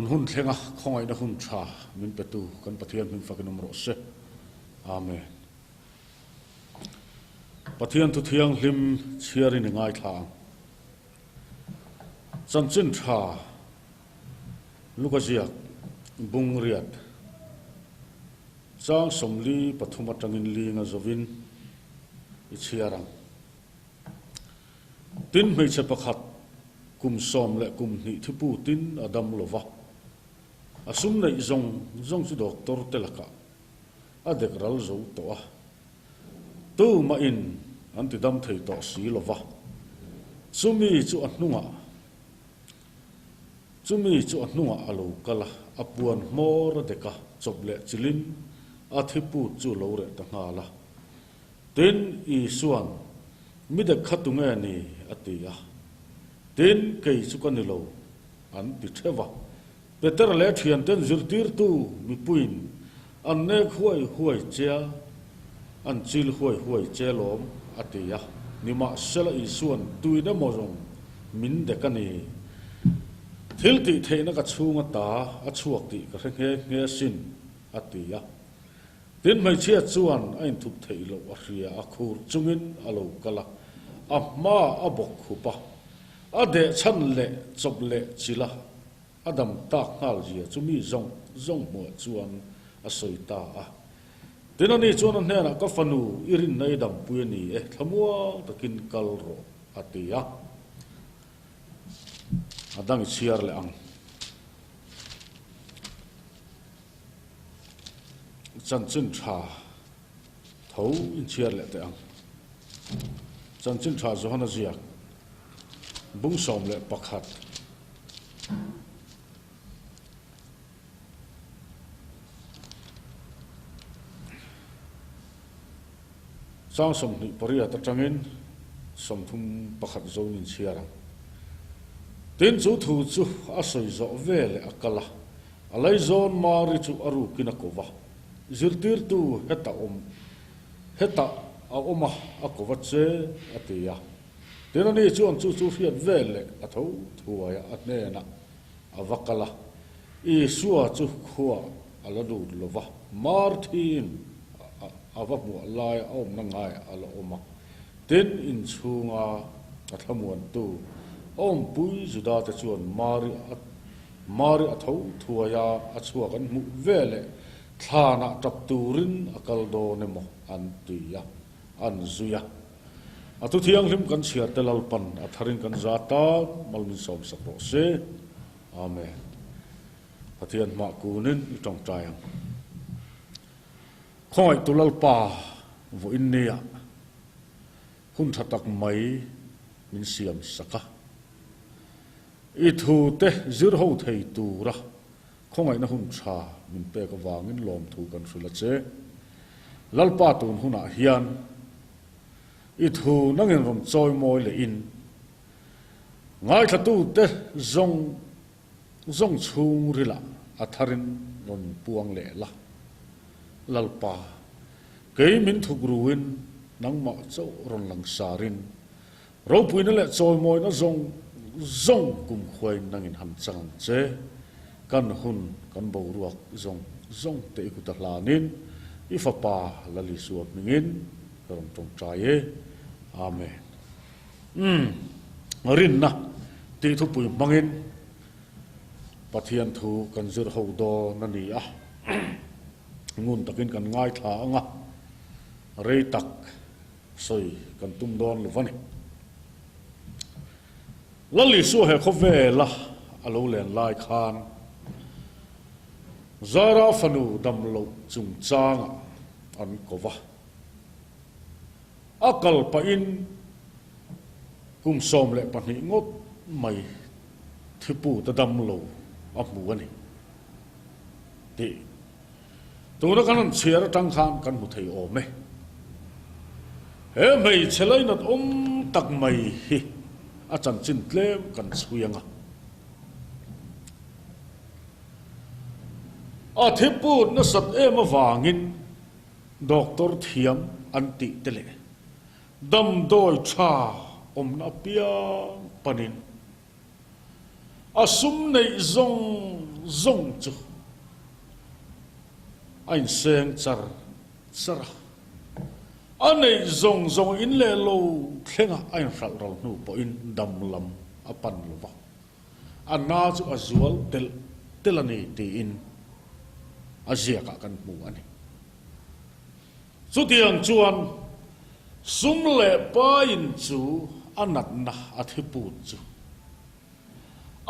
tun hun thenga khongai na hun tha min petu kan pathian min fakin ro se amen pathian tu thiang hlim chiari ni ngai thang chan chin tha lukaziak bung riat chang somli pathuma tangin linga zovin ichiarang tin mei che pakhat kum som le kum ni thipu tin adam lova asum nei zong chu doctor telaka adek ral zo to a tu ma in anti dam thei to si lova chumi chu anunga alo kala apuan mor deka choble chilin athipu chu lo re ta ngala ten i suan mida khatunga ni atia ten kei chu kan lo an ti thewa peter le thian ten zirtir tu mi puin an ne huai chia an chil huai che lom atia nima sela i suan tuina mojong min de kani thil ti theina ka chunga ta a chuak ti ka nge sin atia tin mai chia chuan ain thup thei lo a ria a khur chungin alo kala amma abok khupa ade chan le chob le chila adam ta ngal ji chumi zong mo chuan a soita a tinani chuan an hena ka fanu irin nei dam puani e thamua takin kal ro atia adang chiar le ang chan chin tha thau in chiar le te ang chan chin tha zo hana ziak bung som le pakhat sang som ni paria ta tangin som thum pakhat zo nin chiarang tin chu thu chu a soi zo vele akala alai zon mari chu aru kinakova zirtir tu heta a oma akova che atia tenani chuan chu fiat vele atho thuaya atnena avakala i suwa chu khuwa aladu lova martin avamu lai om nangai ala oma tin in chunga athamuan tu om pui juda ta chuan mari atho thuaya achua kan mu vele thana tap turin akal do nemo antia anzuya atu thiang hlim kan chiar telal pan atharin kan zata malmin som sakro se amen pathian ma kunin tong tayang khoi tulal pa vo innia hun thatak mai min siam saka i thu te zir ho thei tura khongai na hun tha min pe ka wangin lom thu kan hrila che lalpa tun huna hian i thu nangin rom choi moi le in ngai thatu te zong chung rila atharin ron puang le la lalpa kei min thuk ruin nang ma chau ron lang sarin ro puina le choi moi na zong kum khoi nangin ham chang che kan hun kan bo ruak zong te ku ta hlanin i fa pa lali suap mingin ron tong traye amen rin na ti thu pui mangin pathian thu kan zir ho do na ni a ngun takin kan ngai tha anga rei tak soi kan tum don lovani lali su he khovela alo len lai khan zara fanu dam lo chung chang an kova akal pa in kum som le pani ngot mai thipu ta dam lo amu ani ti tuna kan chiar tang khan kan mu thei ome he mai chelai nat tak mai hi a chan chin tlem kan chuyanga a thipu na sat em awangin doctor thiam anti tele dam doi tha omna pia panin asum nei zong chu anh seng char sara anei zong in le lo thenga anh ral ral nu po in dam lam apan lova anna chu azual telani ti in azia ka kan mu ani chu tiang chuan sum le pa in chu anat na athipu chu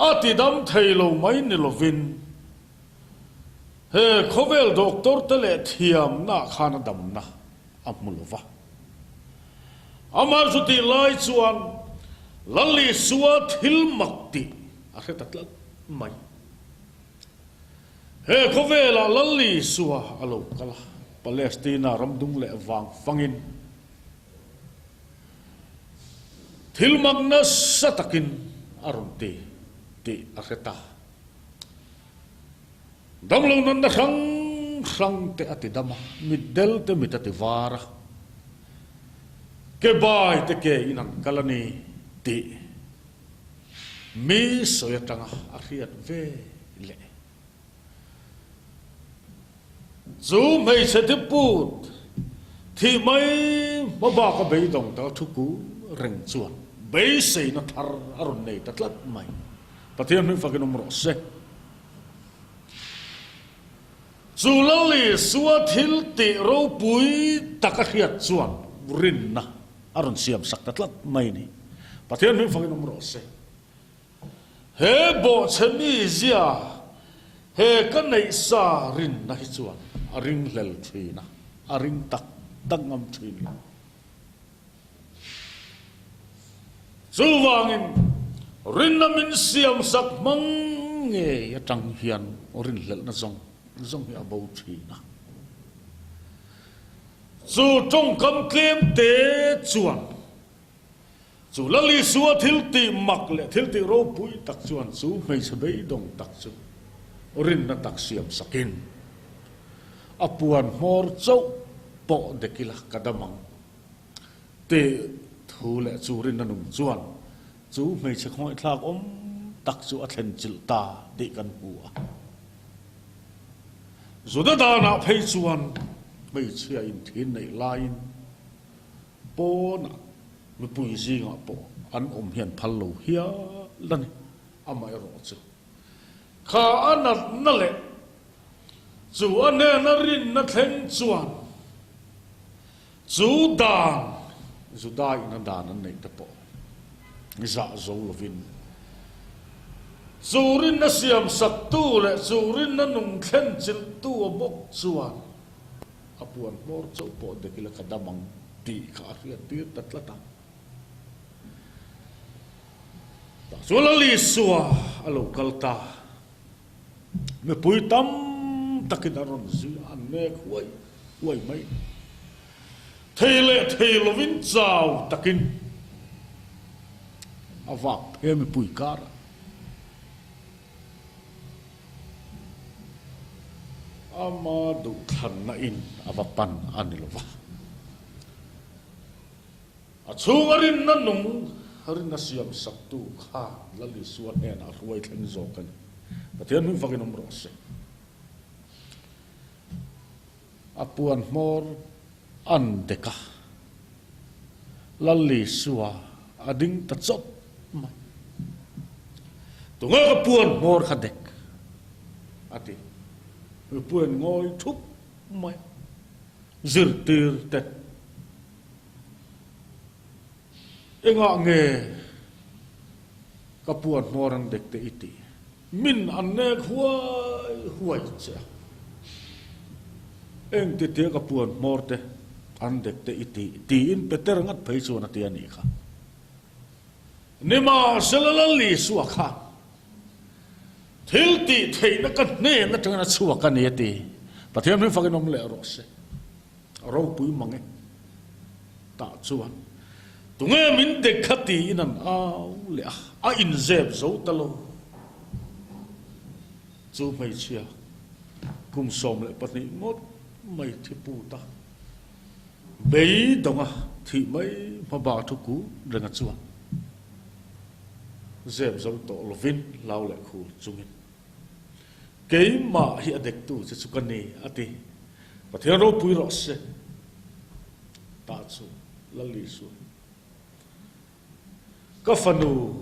ati dam thailo mai ni lovin he khovel doctor tele thiam na khana dam na amulova amar suti lai chuan lalli suwa thil makti akhe tatlat mai he khovela lalli suwa alo kala Palestina ramdung le wang fangin thil magna satakin arunti ti akheta damlo nan na sang te ati dama middel te mitati vara ke bai te ke inan kalani ti mi soyatanga akhiat ve le zu mai se te put thi mai ba ka be dong ta thuku reng chuan be se na thar arun nei tatlat mai pathian min fakin umro se zulali suwa thil ti ro pui takakhiat chuan rin na arun siam sak tatlat mai ni pathian min fakin umro se he bo chemi zia he kan nei sa rin na hi chuan aring lel thina aring tak tangam thina zuwangin rin na min siam sak mang nge ya tang hian orin lel na zong hi abau thina zu trong kam kem te chuan zu lali suwa thil ti mak le thil ti ro pui tak chuan chu mei se bei dong tak chu orin na tak siam sakin apuan mor chau po de kila kadamang te thu le chu rin na nung chuan chu mei se khoi thlak om tak chu a thlen chil ta de kan hua zuda da na phei chuan mei chia in thin nei lain po na mi pui zinga po an om hian phallo hia lani amai ro chu kha anat na le chu ane na rin na thlen chuan chu dan zu dai na dan an nei te po za zo lovin zurin na siam sak tu le zurin na nung thlen chil tu bok chuan apuan mor chau po de kila kadamang ti kha ria ti tatlata ta zulali suwa alo kalta me pui tam takin aron zu an me huai mai theilovin chau takin avak he me pui kara ama du khan na in avapan anilova achungarin na nung harin na siam saktu kha lali suan en a ruai thlen zo kan pathian min fakin umro se apuan mor an deka lali suwa ading ta chop mai tunga apuan mor khadek ati puan ngoi thúc mai zir tir tet enga nge kapuan moran dek te iti min anne huai cha eng te te kapuan morte an dek te iti ti in peter ngat phei chu na ti ani kha nima selalali suwa kha thil ti thei na kan ne na tang na chuwa kan ye ti pathian min fakin om le ro se ro pui mange ta chuan tunge min de khati inan au le a in zeb zo talo chu mai chia kum som le patni ngot mai thi pu ta bei donga thi mai ma ba thu ku renga chuan zeb zo to lovin lau le khu chungin cái mà hiện đẹp tu sẽ sukan ni ati và theo đó bùi rõ sẽ ta chu là lý su các phần nu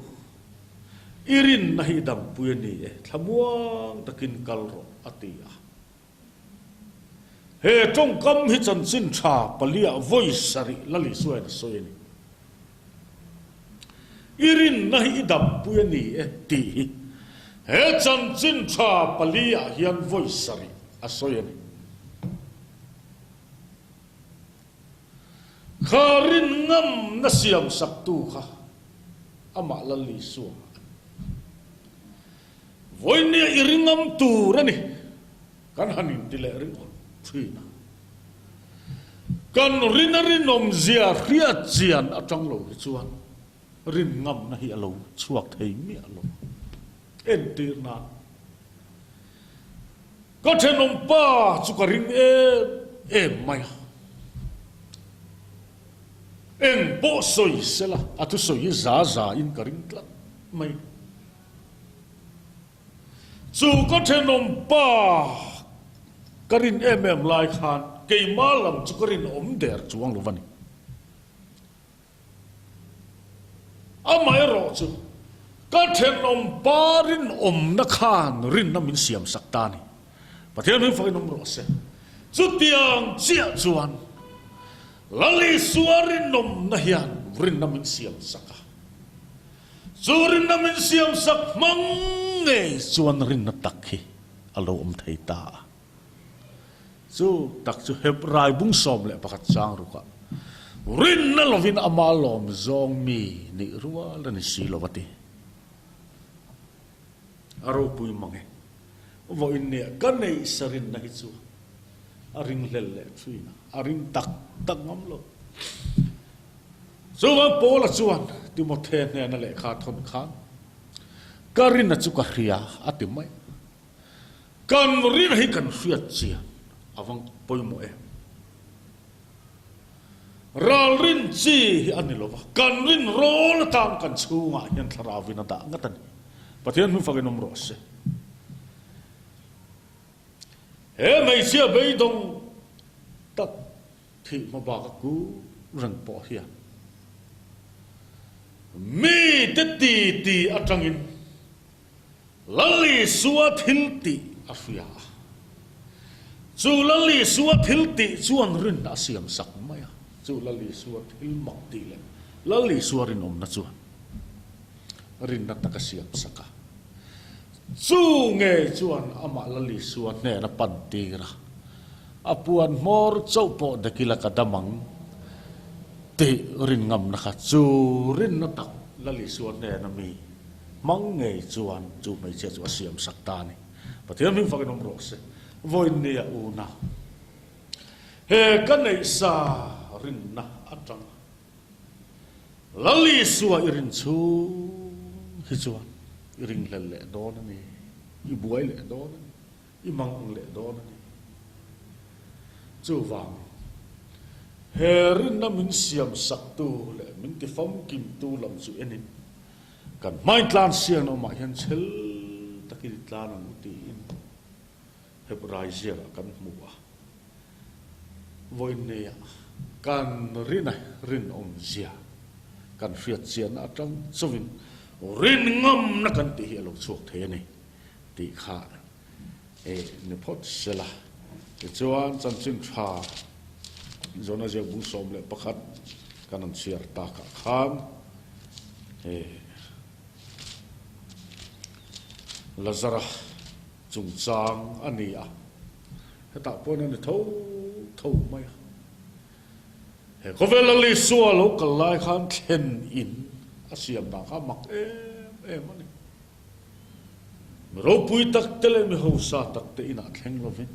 irin nahi dam bùi ni thamuang takin kalro ati he trong cam hi chan sin tha palia voice sari là lý su na soi ni irin nahi dam bùi ni ti he chan sin tha palia hian voice sari a soi ni kharin ngam na siam sak tu kha ama la li su voi ne iringam tu rani kan hanin tile ring on thina kan rin om zia ria chian atang lo chuan rin ngam na hi alo chuak thei mi alo en tir na có thể nom pa chu ka ring em mai en bo soi sela atu soi za in karing tlat mai chu có thể nom pa karin em lai khan ke malam chu karin om der chuang lovani amai ro chu có thể nom pa rin om na khan rin na min siam sakta ni pathian min fa nom ro se chu tiang chia chuan lali suarin nom na hian rin na min siam saka zurin na min siam sak mang nge chuan rin na takhi alo om thei ta chu tak chu heb rai bung som le pakhat chang ru ka rin na lovin amalom zong mi ni ruwa la ni si lovati aro pui mange vo in ne kan nei sarin na hi chu aring lelle chuina aring tak ngam lo chuan pola chuan timothe ne na le kha thon khan karin na chu ka hria atimai kan rin hi kan fiat chia awang poimo ral rin chi anilova kan rin rol tam kan chunga hian tharawina da ngatan pathian min fagenom ro se he mai sia beidong tak thi ma ba ka ku rang po hian mi te ti atangin lali suwa thilti afia chu lali suwa thilti chuan rin asiam sak maya chu lali suwa thil mak ti le lali suwa rin om na chuan rin na takasiam saka chu nge chuan ama lali suwa ne na pantira apuan mor chaupo dakila kadamang te rin ngam na kha chu rin na tak lali suwa ne na mi mang nge chuan chu mai che chu asiam sakta ni pathian min fagenom ro se voin ne una he kan nei sa rin na atang lali suwa irin chu hi chuan iring lele don ni i buai le don i mang le don ni chu wang herin na min siam sak tu le min ti fam kim tu lam chu enin kan mai tlan sian o ma hian chel takil tlan an ti in hebrai zia kan muwa voin ne kan rin om zia kan fiat sian atang chuvin rin ngam na kan ti hi lo chuak the ni ti kha ne phot sela chuan chan chin tha zona je bu som le pakhat kanan siar ta ka khan lazara chung chang ania heta pon ne tho mai he ko velali suwa lo kalai khan thlen in asiam na kha mak em ani ro pui tak tele mi ho sa tak te ina thleng lovin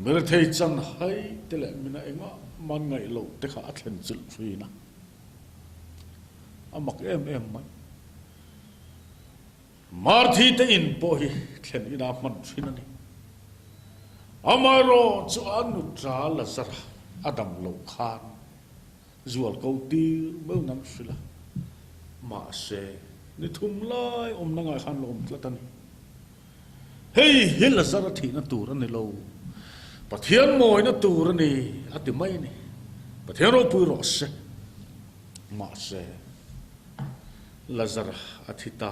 mer thei chan hai tele mina enga man ngai lo te kha athlen chul frina amak em mai mar thi te in po hi thlen ina man thin ani amaro chu anu tra la sara adam lo khan zual ko ti mo nam sila ma se ni thum lai om na ngai khan lom tlatani hei hi Lazar thi na tur ani lo Pathian moi na tur ani ati mai ni Pathian ro pui ro se ma se Lazar athita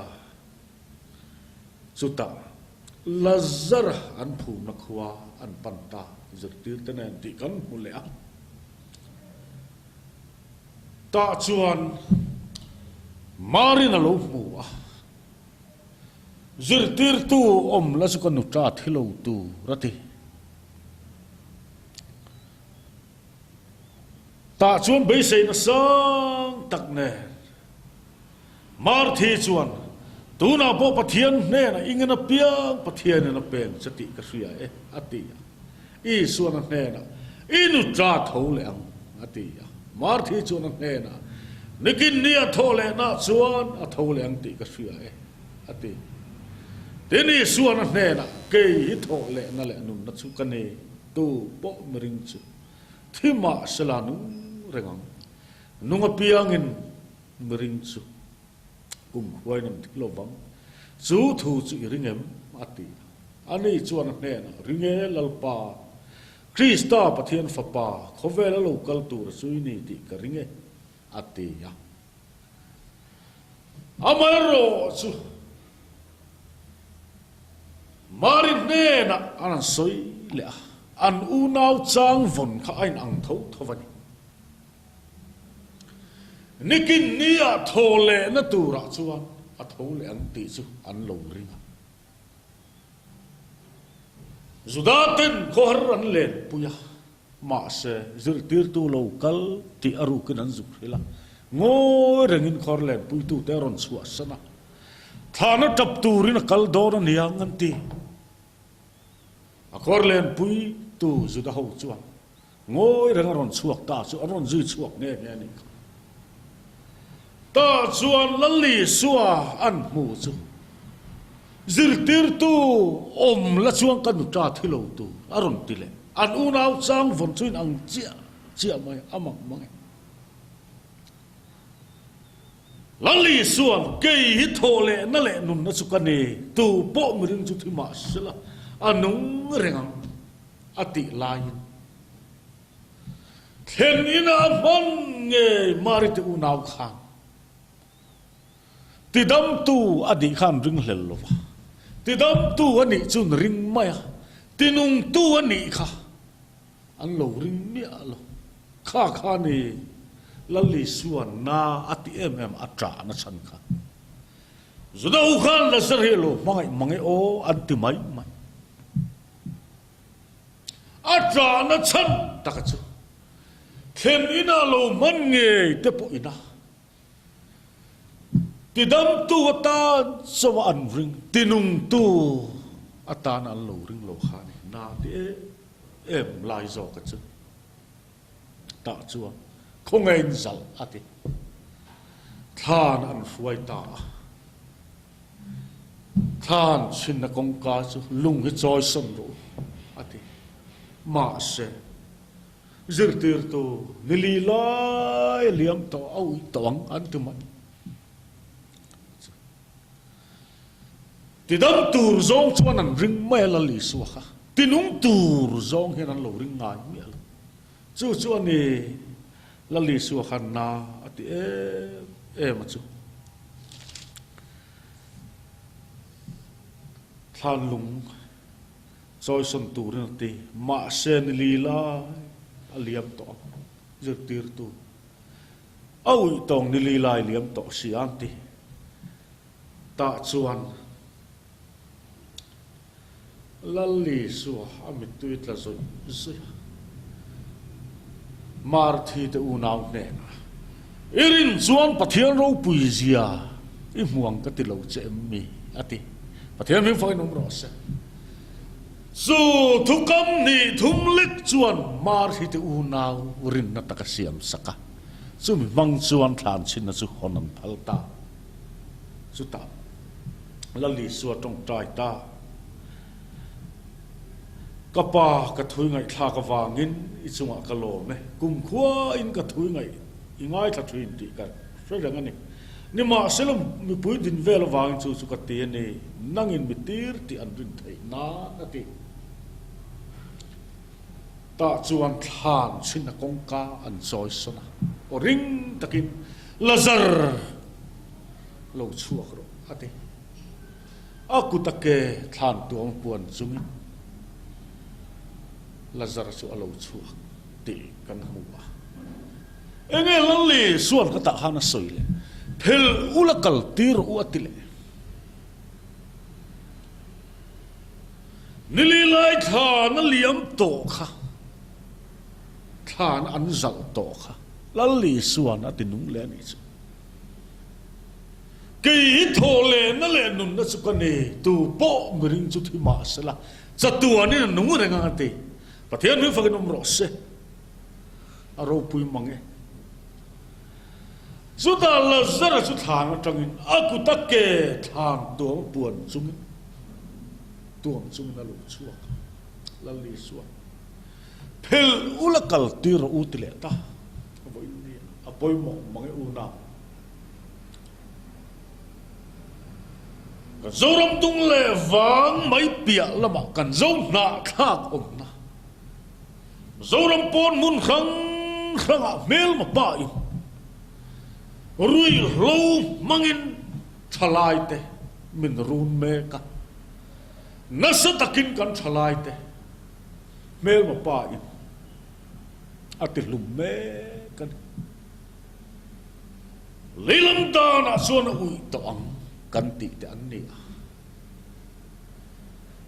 chuta Lazar an phu na khwa an panta zirtir tenen ti kan hule a ta chuan Marina lo mu a zirtir tu om la su kan nu tra thilo tu rati ta chuan be sei na sang tak ne mar thi chuan tu na po Pathian ne na ingena piang Pathian na pen chati ka ria e ati I suan ne na inu tra thole ang ati mar thi chuan ne na nikin nia thole na chuan a thole ang ti ka ria e ati teni suan ne na ke hi thole na le nun na chu kane tu po mering chu thima salanu rengang nunga piangin mering chu huai nam tiklo bang chu thu chu ringem ati ani chuan ne na ringe lalpa Krista Pathian fapa khovela local tur suini ti ka ringe ati ya amaro chu marin ne na an soi le an u nau chang von kha ain ang tho thawani nikin nia thole na tura chuan a thole an ti chu an lo ringa zudaten khor an len puya ma se zirtir tu local ti aru kin an zu hila ngo rengin khor len pui tu te ron chua sana thana tap turin kal dor an yang an ti a khor len pui tu zuda ho chuan ngoi reng ron chuak ta chu ron zui chuak ne ne ni ta chuan lalli suwa an mu chu zirtir tu om la chuang kan tra thilo tu aron tile an unau chang von chuin ang chia mai amang mai lalli suan ke hi thole na le nun na chu kane tu po mirin chu thima sela anung rengang ati lain then ina mon nge marit unau khang tidam tu adi khan ring hlelova tidam tu ani chun ring maya tinung tu ani kha an lo ring mi alo kha ni lalli suan na ati atra na chan kha zuda u khan la sarhelo mangai o anti mai atra na chan takachu then ina lo man nge te po ina tidam tu ata sawa an ring tinung tu ata na lo ring lo khani na te lai zo ka chu ta chuan không ai zal ati than an fuai ta than chin na kong ka chu lung hi choi son ro ati ma se zirtir tu nili lai liam to au tawang an tu man tidam tur zong chuan an ring mai la li suwa kha tinung tur zong hian an lo ring ngai mi al chu chuan ni lalli suwa khan na ati ma chu than lung choi son tur na ti ma sen li la aliam to zirtir tu au tong ni li lai liam to si anti ta chuan lalli suwa amit tuit la zo Marthi te unau ne irin chuan Pathian ro pui zia I muang ka ti lo che mi ati Pathian mi phai nom ro se su thukam ni thumlik chuan Marthi te unau rin na takasiam saka chu mi mang chuan thlan chin na chu honan phalta chu ta lalli suwa tong trai ta kapa ka thui ngai thla ka wangin I chunga ka lo me kum khwa in ka thui ngai ingai tha thin ti ka so rang ani นี่มาเสลมมีปุยดินเวลวางจูสุกตีนี่นั่งอินมิตีร์ที่อันรินไทยนาติตาจวนทานสินกงกาอันซอยสนะโอริงตะกินลาซาร์โลชัวกรอติอากุตะเกทานตัวปวนจุงลาซาร์สุอโลชัวตีกันหัวเองลันลีส่วนก็ตะหานาสอยเลยเพลอุลกัลตีร์อุติเลนิลิไลทานเลียมโตค่ะทานอันจัลโตค่ะลันลีส่วนอตินุงเลนิจกี่โทเลนั่นแหละนุนนัสุกันเนตูโปมริงจุดที่มาสละจัตัวนี่นุงเรื่องอะไรประเทศนี้ฟังนมรสอารมณ์ปุยมังเอสุดท้ายละซาร์สุดท้ายมาจังอินอากุตักเกทางตัวปวนจุงตัวจุงนั่นลูกชัวลันลีชัวเพลอุลกัลตีร์อุติเลต้าอภัยนี่อภัยมังเออุนากันโจรมตุงเลวังไม่เปียละมากันโจนาข้าอมนะโจรมปนมุนขังเมลมาป้ายรุยโลมังอินทลายเตมินรูนเมกะนัสตะกินกันทลายเตเมลมาป้ายอติลุมเมกันลีลัมตานะส่วนอุยตอังกันติแต่อันนี้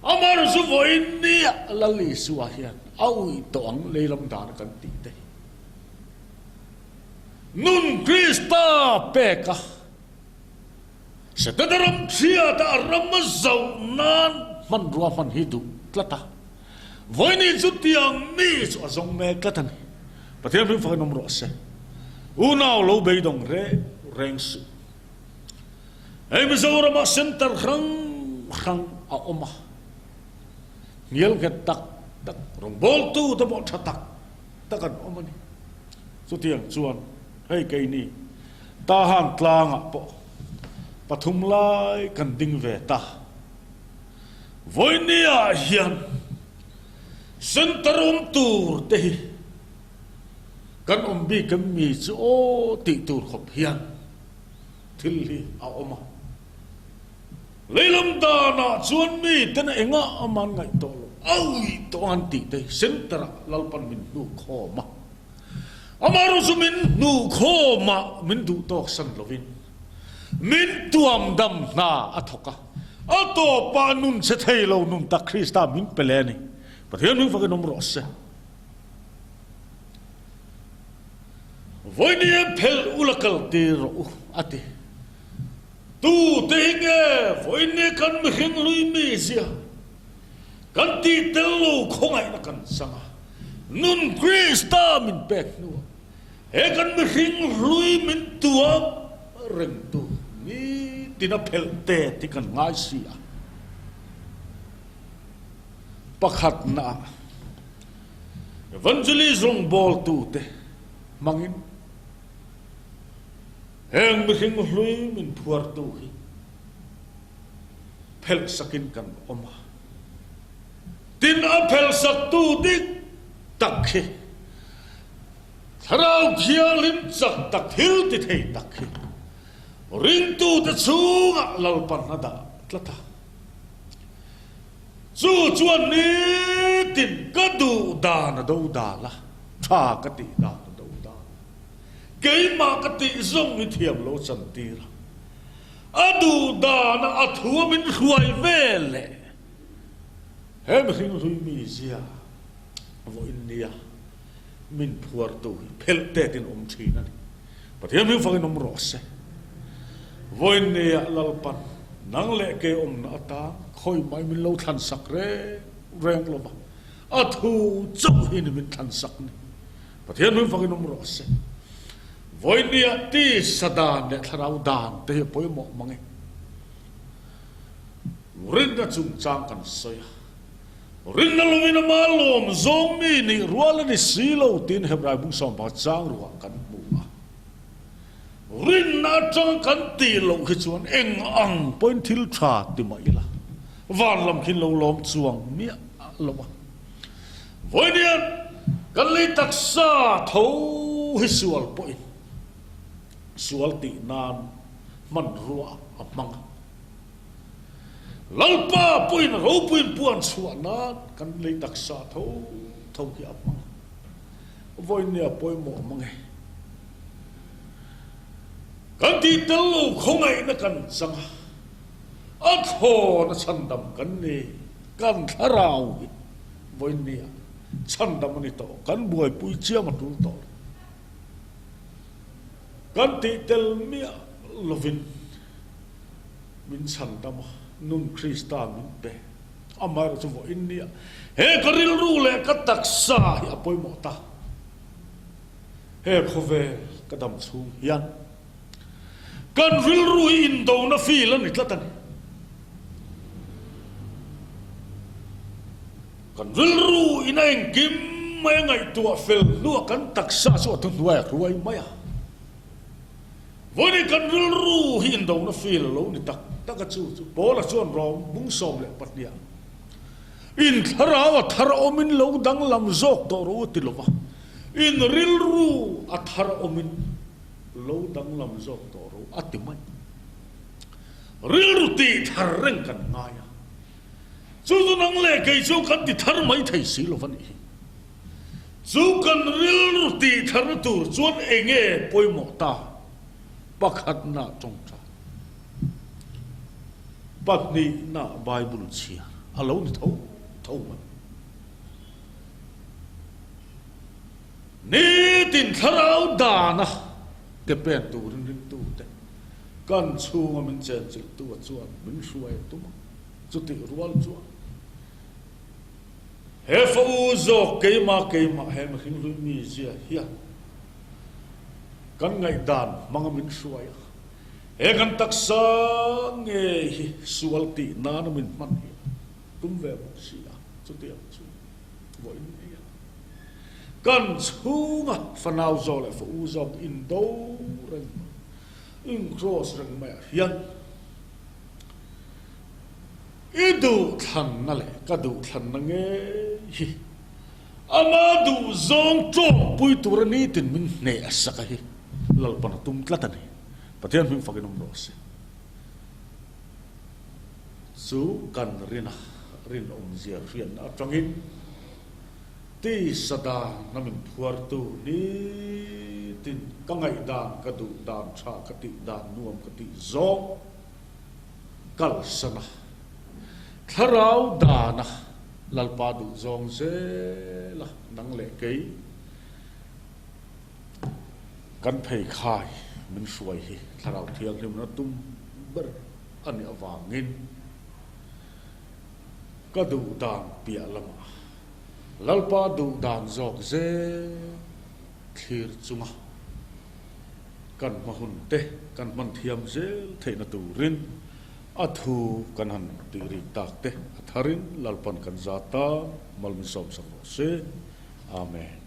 อามารุสุวอินนี่ลัลลีสุวาฮิยันเอาอีตัวอังเลลัมดานกันติแต่นุนคริสตาเปกะเสด็จรำเสียแต่รำมาเจ้านั้นมันรัวมันฮิดูกลัตตาวันนี้จุดyangนี่สุดทรงเมกลัตตันประเทศพิมพ์ฟังนมรสอุณาวโลเบยดงเรงสุไอ้มิซาอุรามาเซ็นเตอร์ครั้งอาอมาเงี้ยกันตักรองบอลตู้ตะบอดตักกันอมานี่สุดที่ยังชวนให้ไกนี่ตาหันกลางอ่ะปะปฐุมไลกันดิ่งเวตาวันนี้อาเฮียนเซ็นเตอร์ตูร์เตะกันบีกันมีโจติตูร์ขบเฮียนทิลลีอาอมาเลยลำดานาชวนมีแต่เองอ่ะมันไงตัวเอาอีตัวอันติเตเซนตระลัลปันมินนูโคมาอามารุสุมินนูโคมามินดูตอกสันลวินมินตัวมดำนาอัทกะอัตโตปานุนเสถียรนุนตักคริสตามินเปเลนี่ประเทศนึงฟังนมรสวันนี้เพลอุลกัลตีรออัติตูเตงเอวันนี้กันไม่เห็นลุยมีเสียกันตีเตลูคงไงนักกันสังนุนคริสตามินเป็กนัวเอกันไม่เห็นลุยมินตัวเร่งตัวนี่ที่นับเพลเตที่กันง่ายเสียประคัดนาวันจุลีส่งบอลตูเตมังอินเองไม่เห็นลุยมินพัวตัวฮีเพลสกินกันออกมาตินอเพลสักตูดิตักเขทาราวเขียลิมจักตักฮิลติเทตักเขริงตูตะชูงะลลปันนาดาตละตาจูจวนนี้ตินก็ดูดานดูดาละท่ากติดานดูดาเกยมากติทรงมิเทียมโลสันติระอดูดานอัฐวมินรวยเวลเฮ้ยมันรุยมีเสียว่าอินเดียมินพัวตัวเพลเตตินชีนั่นประเทศมิฟังนมรสว่าอินเดียลัลปันนังเล่เกอมนาตาคอยไม่มินโลทันสักแรงลบอัฐวจุหินมินทันสักนี่ประเทศมิฟังนมรสว่าอินเดียที่สดานเนี่ยทาราวดานเตะปอยหมอกมังเองรินดาจุงจางกันเสียรินนัลวินามาลมซงมีนี่รัวเลนิสีโลตินเฮบรายบุษอมปัจจางรัวกันบัว rin na chang kan ti lo khi chuan eng ang point thil tha ti mai la van lam khin lo lom chuang mi lo wa voinian kan le taksa tho hi sual point sual ti nan man ruwa amang lalpa point ro point puan suana kan le taksa tho tho ki amang voinia poi mo mangai kan ti telu khongai na kan sang atho na chandam kan ni kan tharau voinia chandam ni to kan buai pui chia ma tu to kan ti tel mia lovin min chandam nun krista min pe amar chu voinia he karil ru le ka taksa ya poi mo ta he khove kadam chu hian kan ril rui in do na feel an itlatan kan ril ru in ang kim mai ngai tua fel nu kan taksa so tu nuai ruai maya voni kan ril ru in do na feel lo ni tak tak chu bola chuan rom bung som le patnia in tharawa thar omin lo dang lam zok to ro ti lova in ril ru a thar omin lo dang lam zok to atimai ril ti thar reng kan ngaya chu nang le kai chu kan ti thar mai thai si lo van chu kan ril ti thar tur chuan enge poi mo ta pakhat na chong cha patni na bible chia alo ni tho tho ma ni tin tharau da na ke pen tu rin tu te kan chunga min chen chil tu chuan min hruai tu chuti rual chuan he fo zo keima he ma hin lu mi zia hian kan ngai dan manga min hruai he kan taksa nge hi sual ti na na min man hi tum ve mo sia chuti chu voi ni kan chunga fanau zo le fo zo in do ren in cross rang mai hian idu than na le ka du than na nge hi ama du zong chong pui turani tin min ne asaka hi lal pan tum tlatani pathian min fakin ro se su kan rin zia rian atangin ti sada namin phuar tu ni tin kangai dan kadu dan cha kati dan nuam kati zong kal sana tharau dana lalpa du zong se la nang le kei kan phei khai min suai hi tharau thiang lim na tum ber ani awangin kadu dan pia lama lalpa du dan zok ze thir chunga kan mahun te kan man thiam zel theina tu rin athu kan han ti ri tak te atharin lalpan kan zata malmin som se amen.